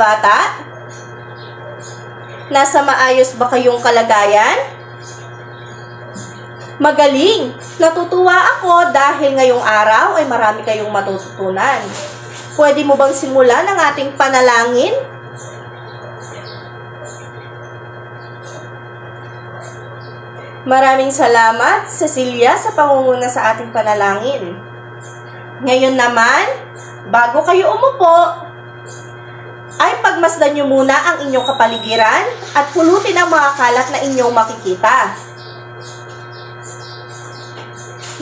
bata? Nasa maayos ba kayong kalagayan? Magaling! Natutuwa ako dahil ngayong araw ay marami kayong matututunan. Pwede mo bang simulan ang ating panalangin? Maraming salamat, Cecilia, sa pangunguna sa ating panalangin. Ngayon naman, bago kayo umupo, ay pagmasdan nyo muna ang inyong kapaligiran at pulutin ang mga kalat na inyong makikita.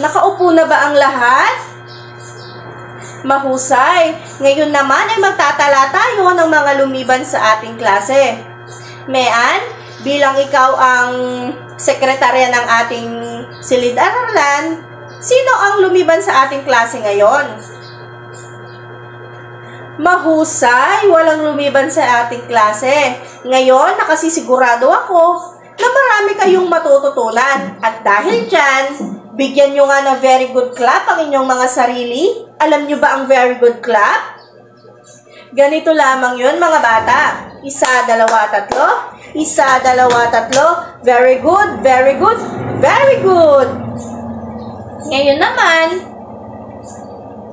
Nakaupo na ba ang lahat? Mahusay! Ngayon naman ay magtatala tayo ng mga lumiban sa ating klase. Mean, bilang ikaw ang sekretarya ng ating silid-aralan, sino ang lumiban sa ating klase ngayon? Mahusay! Walang lumiban sa ating klase. Ngayon, nakasisigurado ako na marami kayong matututunan. At dahil dyan, bigyan nyo nga ng very good clap ang inyong mga sarili. Alam nyo ba ang very good clap? Ganito lamang yun, mga bata. 1, 2, 3. 1, 2, 3. Very good, very good, very good. Ngayon naman,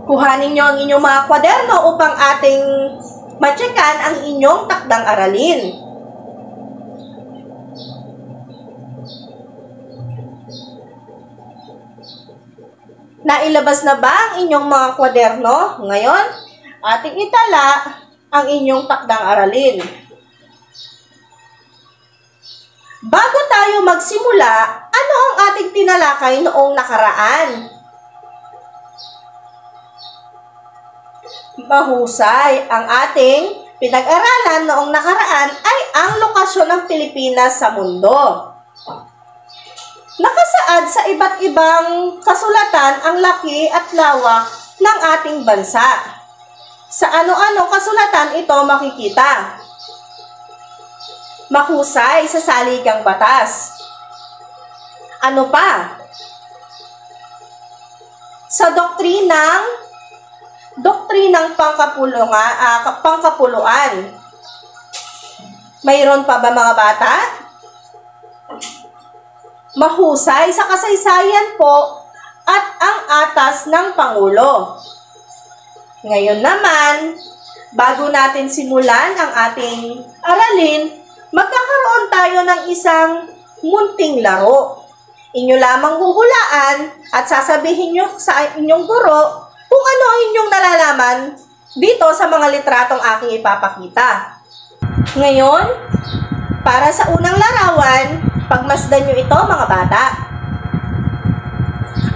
kuhanin nyo ang inyong mga kwaderno upang ating matyakan ang inyong takdang aralin. Nailabas na ba ang inyong mga kwaderno? Ngayon, ating itala ang inyong takdang aralin. Bago tayo magsimula, ano ang ating tinalakay noong nakaraan? Mahusay, ang ating pinag-aralan noong nakaraan ay ang lokasyon ng Pilipinas sa mundo. Nakasaad sa iba't ibang kasulatan ang laki at lawak ng ating bansa. Sa ano-ano kasulatan ito makikita? Mahusay, sa saligang batas. Ano pa? Sa doktrinang pangkapuluan. Mayroon pa ba, mga bata? Mahusay, sa kasaysayan po at ang atas ng Pangulo. Ngayon naman, bago natin simulan ang ating aralin, magkakaroon tayo ng isang munting laro. Inyo lamang huhulaan at sasabihin nyo sa inyong guro kung ano ang inyong nalalaman dito sa mga litratong aking ipapakita. Ngayon, para sa unang larawan, pagmasdan nyo ito, mga bata.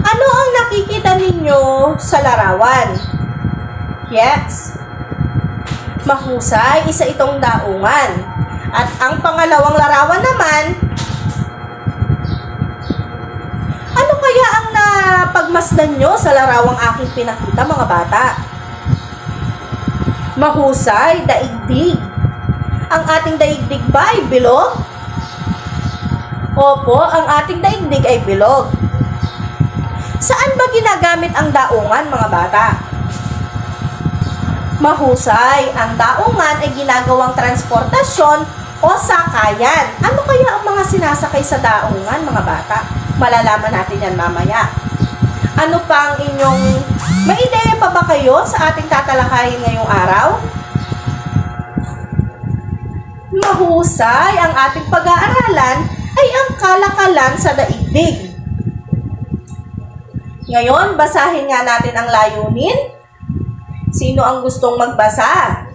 Ano ang nakikita ninyo sa larawan? Yes. Mahusay, isa itong daungan. At ang pangalawang larawan naman, ano kaya ang napagmasdan nyo sa larawang aking pinakita, mga bata? Mahusay, daigdig. Ang ating daigdig ba ay bilog? Opo, ang ating daigdig ay bilog. Saan ba ginagamit ang daungan, mga bata? Mahusay, ang daungan ay ginagawang transportasyon o sakayan. Ano kaya ang mga sinasakay sa daungan, mga bata? Malalaman natin yan mamaya. Ano pa ang inyong... May ideya pa ba kayo sa ating tatalakayin ngayong araw? Mahusay, ang ating pag-aaralan ay ang kalakalan sa daigdig. Ngayon, basahin nga natin ang layunin. Sino ang gustong magbasa?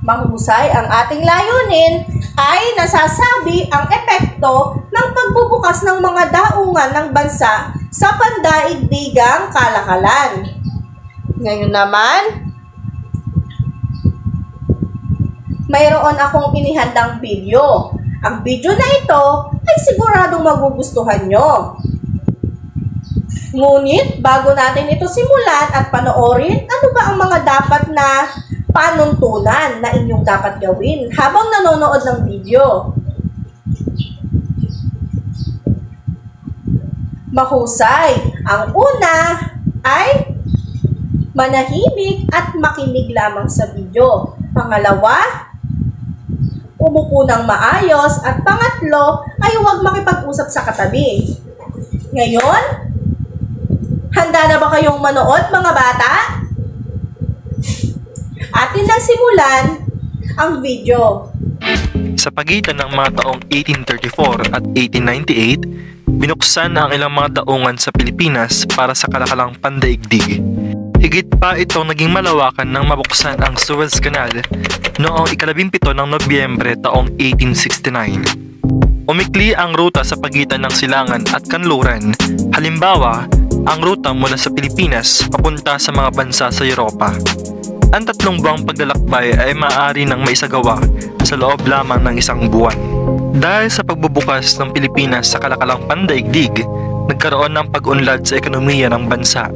Mahusay, ang ating layunin ay nasasabi ang epekto ng pagbubukas ng mga daungan ng bansa sa pandaigdigang kalakalan. Ngayon naman, mayroon akong inihandang video. Ang video na ito ay siguradong magugustuhan nyo. Ngunit, bago natin ito simulan at panoorin, ano ba ang mga dapat na panuntunan na inyong dapat gawin habang nanonood ng video? Mahusay. Ang una ay manahimik at makinig lamang sa video. Pangalawa, umupo ng maayos. At pangatlo ay huwag makipag-usap sa katabi. Ngayon, handa na ba kayong manood mga bata? Atin nang simulan ang video. Sa pagitan ng mga taong 1834 at 1898, binuksan na ang ilang mga daungan sa Pilipinas para sa kalakalang pandaigdig. Higit pa itong naging malawakan nang mabuksan ang Suez Canal noong 17 ng Nobyembre taong 1869. Umikli ang ruta sa pagitan ng Silangan at Kanluran. Halimbawa, ang ruta mula sa Pilipinas papunta sa mga bansa sa Europa. Ang 3 buwang paglalakbay ay maaari nang maisagawa sa loob lamang ng 1 buwan. Dahil sa pagbubukas ng Pilipinas sa kalakalang pandaigdig, nagkaroon ng pag-unlad sa ekonomiya ng bansa.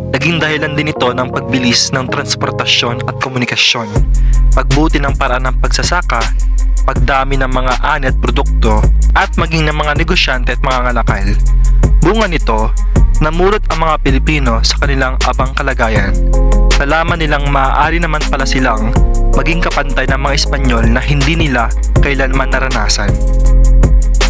Naging dahilan din ito ng pagbilis ng transportasyon at komunikasyon, pagbuti ng paraan ng pagsasaka, pagdami ng mga ani at produkto, at maging ng mga negosyante at mga ngalakal. Bunga nito, namurot ang mga Pilipino sa kanilang abang kalagayan. Nalaman nilang maaari naman pala silang maging kapantay ng mga Espanyol na hindi nila kailanman naranasan.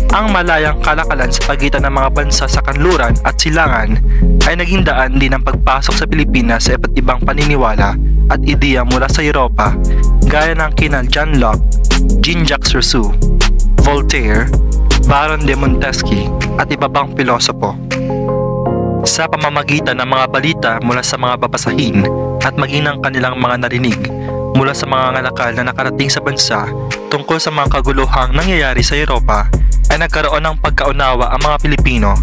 Ang malayang kalakalan sa pagitan ng mga bansa sa Kanluran at Silangan ay naging daan din ng pagpasok sa Pilipinas sa iba't ibang paniniwala at ideya mula sa Europa, gaya ng kina John Locke, Jean-Jacques Rousseau, Voltaire, Baron de Montesquieu at iba pang pilosopo. Sa pamamagitan ng mga balita mula sa mga babasahin at maging ng kanilang mga narinig mula sa mga ngalakal na nakarating sa bansa tungkol sa mga kaguluhang nangyayari sa Europa, ay nagkaroon ng pagkaunawa ang mga Pilipino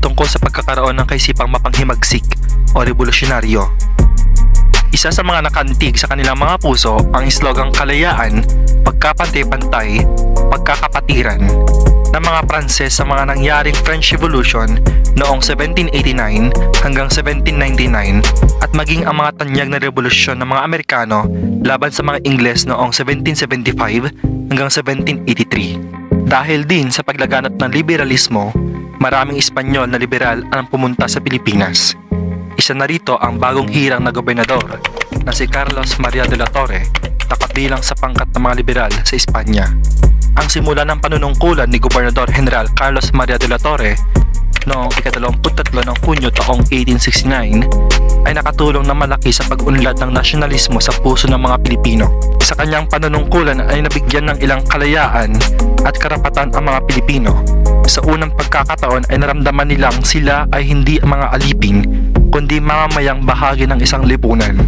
tungkol sa pagkakaroon ng kaisipang mapanghimagsik o revolusyonaryo. Isa sa mga nakantig sa kanilang mga puso ang slogang kalayaan, pagkapantay-pantay, pagkakapatiran ng mga Pranses sa mga nangyaring French Revolution noong 1789 hanggang 1799 at maging ang mga tanyag na revolusyon ng mga Amerikano laban sa mga Ingles noong 1775 hanggang 1783. Dahil din sa paglaganap ng liberalismo, maraming Espanyol na liberal ang pumunta sa Pilipinas. Isa na rito ang bagong hirang na gobernador na si Carlos Maria de la Torre, na kabilang sa pangkat ng mga liberal sa Espanya. Ang simula ng panunungkulan ni Gobernador General Carlos Maria de la Torre noong 23 ng Hunyo taong 1869 ay nakatulong na malaki sa pag-unlad ng nasyonalismo sa puso ng mga Pilipino. Sa kanyang panunungkulan ay nabigyan ng ilang kalayaan at karapatan ang mga Pilipino. Sa unang pagkakataon ay naramdaman nilang sila ay hindi ang mga alipin, kundi mamamayang bahagi ng isang lipunan.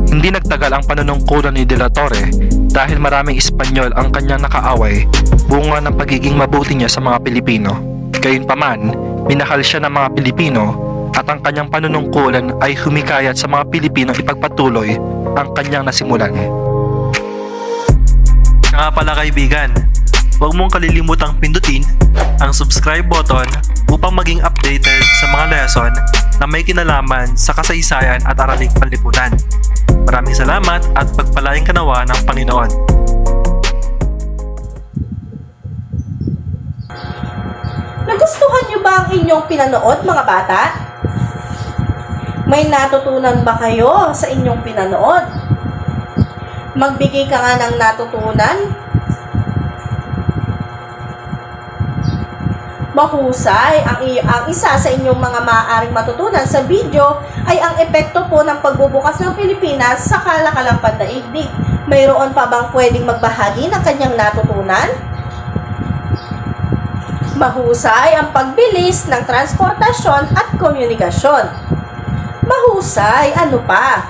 Hindi nagtagal ang panunungkulan ni De la Torre dahil maraming Espanyol ang kanyang nakaaway, bunga ng pagiging mabuti niya sa mga Pilipino. Gayunpaman, minahal siya ng mga Pilipino at ang kanyang panunungkulan ay humikayat sa mga Pilipino ipagpatuloy ang kanyang nasimulan. Nga pala kaibigan, huwag mong kalilimutang pindutin ang subscribe button upang maging updated sa mga lesson na may kinalaman sa kasaysayan at araling panlipunan. Maraming salamat at pagpalain ka nawa ng Panginoon. Nagustuhan niyo ba ang inyong pinanood mga bata? May natutunan ba kayo sa inyong pinanood? Magbigay ka nga ng natutunan. Mahusay. Ang isa sa inyong mga maaaring matutunan sa video ay ang epekto po ng pagbubukas ng Pilipinas sa kalakalang pandaigdig. Mayroon pa bang pwedeng magbahagi ng kanyang natutunan? Mahusay ang pagbilis ng transportasyon at komunikasyon. Mahusay, ano pa?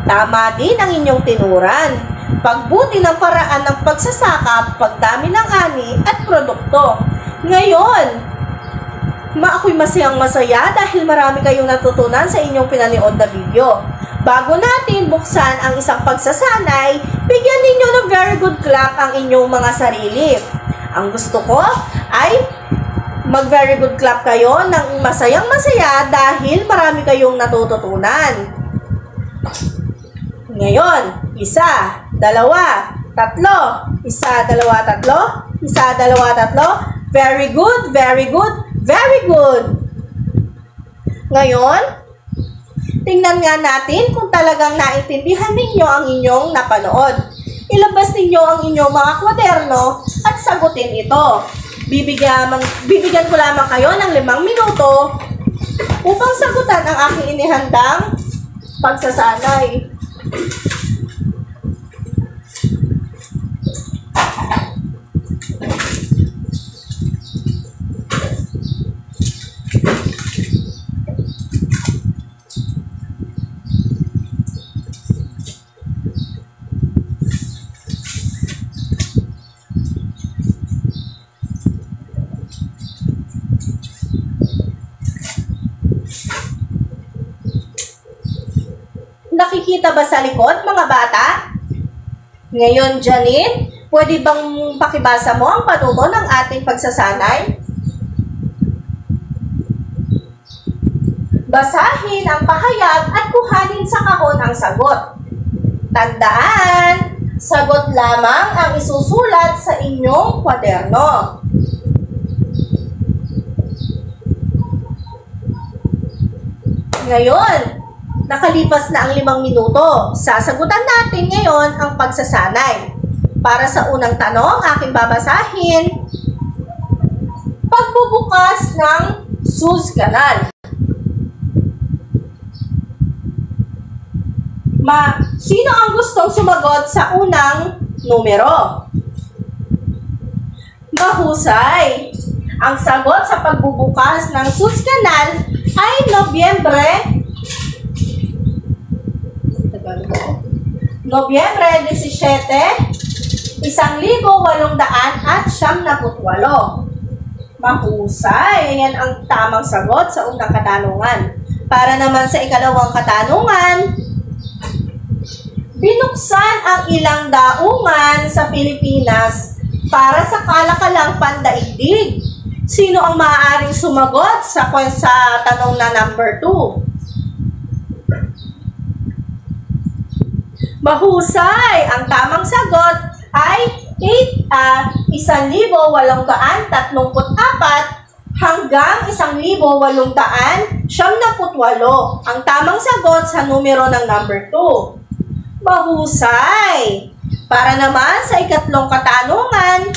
Tama din ang inyong tinuran. Pagbuti ng paraan ng pagsasaka, pagdami ng ani at produkto. Ngayon, ako'y masayang-masaya dahil marami kayong natutunan sa inyong pinanood na video. Bago natin buksan ang isang pagsasanay, bigyan ninyo ng very good clap ang inyong mga sarili. Ang gusto ko ay mag-very good clap kayo ng masayang-masaya dahil marami kayong natututunan. Ngayon, 1, 2, 3. 1, 2, 3. 1, 2, 3. Very good, very good, very good. Ngayon, tingnan nga natin kung talagang naintindihan ninyo ang inyong napanood. Ilabas ninyo ang inyong mga kwaderno at sagutin ito. Bibigyan ko lamang kayo ng 5 minuto upang sagutan ang aking inihandang pagsasanay. Nakikita ba sa likod, mga bata? Ngayon, Janine, pwede bang pakibasa mo ang panuno ng ating pagsasanay? Basahin ang pahayag at kuhanin sa kahon ang sagot. Tandaan, sagot lamang ang isusulat sa inyong kwaderno. Ngayon, nakalipas na ang 5 minuto. Sasagutan natin ngayon ang pagsasanay. Para sa unang tanong, aking babasahin, pagbubukas ng Suez Canal. Sino ang gustong sumagot sa unang numero? Mahusay. Ang sagot sa pagbubukas ng Suez Canal ay Nobyembre 17, 1898. Mahusay. Yan ang tamang sagot sa unang katanungan. Para naman sa ikalawang katanungan, binuksan ang ilang daungan sa Pilipinas para sa kalakalang pandaigdig. Sino ang maaaring sumagot sa tanong na number 2? Mahusay! Ang tamang sagot ay 1,834 hanggang 1,878. Ang tamang sagot sa numero ng number 2. Mahusay! Para naman sa ikatlong katanungan,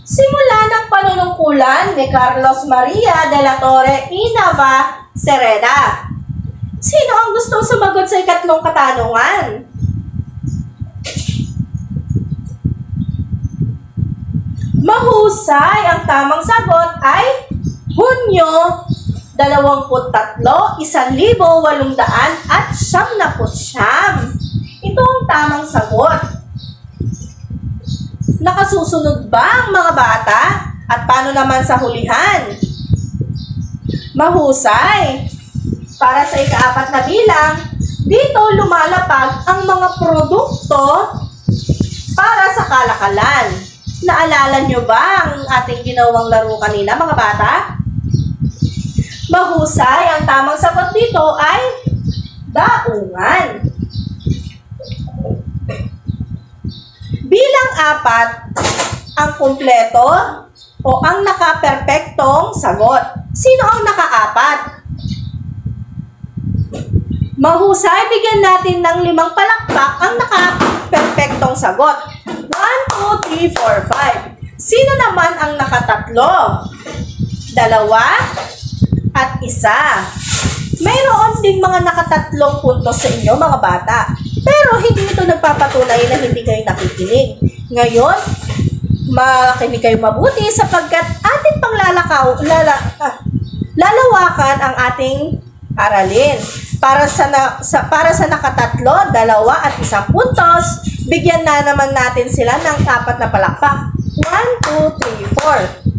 simula ng panunungkulan ni Carlos Maria de la Torre y Nava Cereda. Sino ang gustong sumagot sa ikatlong katanungan? Mahusay! Ang tamang sagot ay Hunyo 23, 1,879. Ito ang tamang sagot. Nakasusunod ba ang mga bata? At paano naman sa hulihan? Mahusay! Para sa ika-4 na bilang, dito lumalapag ang mga produkto para sa kalakalan. Naalala nyo ba ang ating ginawang laro kanina, mga bata? Mahusay, ang tamang sagot dito ay daungan. Bilang 4, ang kumpleto o ang nakaperpektong sagot. Sino ang naka-4? Mahusay, bigyan natin ng 5 palakpak ang naka-perpektong sagot. 1, 2, 3, 4, 5. Sino naman ang naka-3? 2 at 1. Mayroon ding mga naka-3 puntos sa inyo, mga bata. Pero hindi ito nagpapatunay na hindi kayo nakikinig. Ngayon, makinig kayo mabuti sapagkat ating lalawakan ang ating aralin. Para sa naka-3, 2 at 1 puntos, bigyan na naman natin sila ng 4 na palakpak. 1, 2, 3, 4.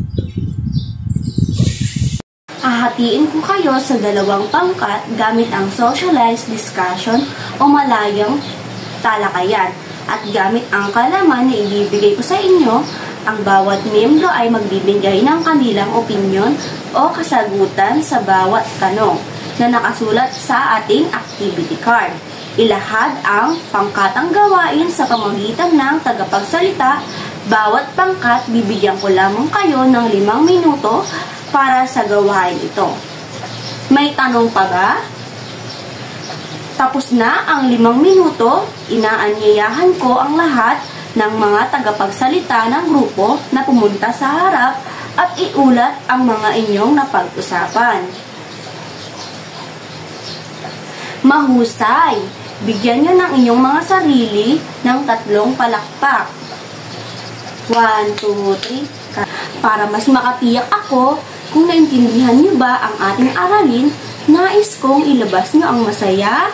Hahatiin ko kayo sa 2 pangkat gamit ang socialized discussion o malayang talakayan. At gamit ang kalaman na ibibigay ko sa inyo, ang bawat miyembro ay magbibigay ng kanilang opinyon o kasagutan sa bawat tanong na nakasulat sa ating activity card. Ilahad ang pangkatang gawain sa pamamagitan ng tagapagsalita. Bawat pangkat, bibigyan ko lamang kayo ng 5 minuto para sa gawain ito. May tanong pa ba? Tapos na ang 5 minuto, inaanyayahan ko ang lahat ng mga tagapagsalita ng grupo na pumunta sa harap at iulat ang mga inyong napag-usapan. Mahusay! Bigyan nyo ng inyong mga sarili ng 3 palakpak. 1, 2, 3. Para mas makatiyak ako kung naintindihan nyo ba ang ating aralin, nais kong ilabas nyo ang masaya,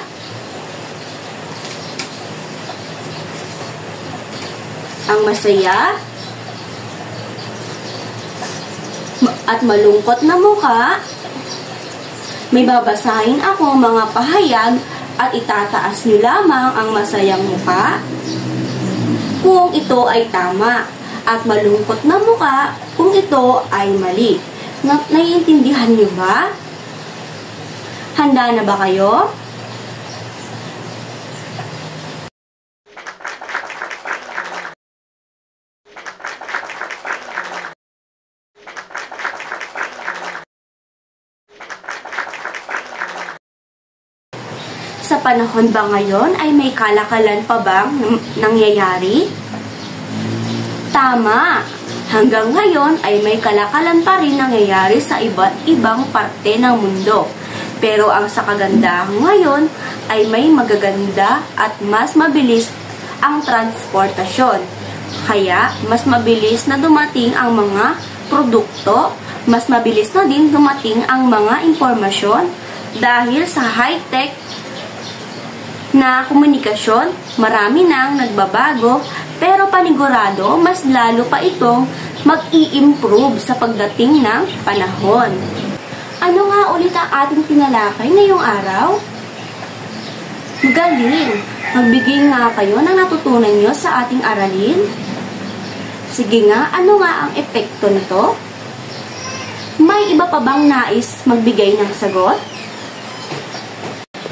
at malungkot na mukha. May babasahin ako mga pahayag at itataas nyo lamang ang masayang mukha kung ito ay tama at malungkot na mukha kung ito ay mali. Naiintindihan nyo ba? Handa na ba kayo? Sa panahon ba ngayon ay may kalakalan pa bang nangyayari? Tama! Hanggang ngayon ay may kalakalan pa rin nangyayari sa iba't ibang parte ng mundo. Pero ang sa kagandahan ngayon ay may magaganda at mas mabilis ang transportasyon. Kaya mas mabilis na dumating ang mga produkto, mas mabilis na din dumating ang mga impormasyon dahil sa high-tech na komunikasyon, marami nang nagbabago, pero panigurado mas lalo pa itong mag-i-improve sa pagdating ng panahon. Ano nga ulit ang ating tinalakay ngayong araw? Magaling! Magbigay nga kayo ng natutunan nyo sa ating aralin. Sige nga, ano nga ang epekto nito? May iba pa bang nais magbigay ng sagot?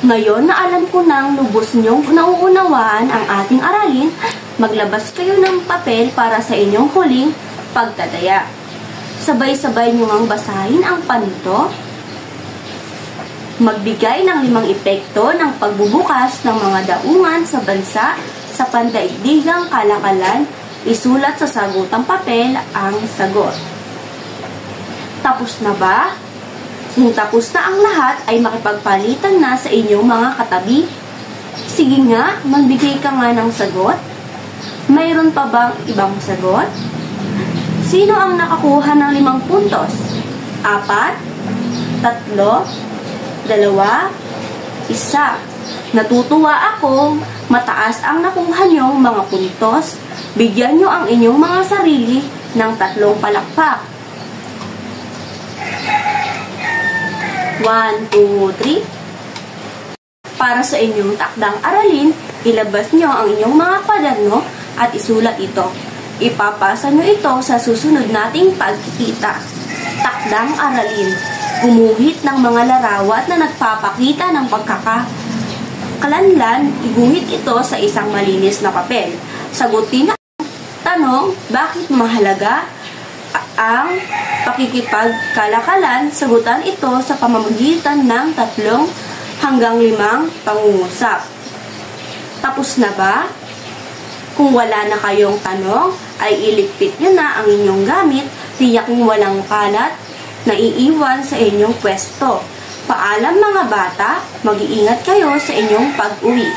Ngayon na alam ko nang lubos niyong nauunawaan ang ating aralin, maglabas kayo ng papel para sa inyong huling pagtataya. Sabay-sabay niyo ngang basahin ang panito. Magbigay ng 5 epekto ng pagbubukas ng mga daungan sa bansa sa pandaigdigang kalakalan. Isulat sa sagutang papel ang sagot. Tapos na ba? Kung tapos na ang lahat ay makipagpalitan na sa inyong mga katabi. Sige nga, magbigay ka nga ng sagot. Mayroon pa bang ibang sagot? Sino ang nakakuha ng 5 puntos? 4, 3, 2, 1. Natutuwa ako, mataas ang nakuha niyong mga puntos. Bigyan niyo ang inyong mga sarili ng 3 palakpak. 1, 2, 3. Para sa inyong takdang aralin, ilabas nyo ang inyong mga kwaderno at isulat ito. Ipapasa nyo ito sa susunod nating pagkikita. Takdang aralin. Gumuhit ng mga larawat na nagpapakita ng pagkakalanlan, iguhit ito sa isang malinis na papel. Sagutin ang tanong, bakit mahalaga ang pakikipagkalakalan? Sagutan ito sa pamamagitan ng 3 hanggang 5 pangungusap. Tapos na ba? Kung wala na kayong tanong, ay iligpit nyo na ang inyong gamit, tiyaking walang kalat na iiwan sa inyong pwesto. Paalam mga bata, mag-iingat kayo sa inyong pag-uwi.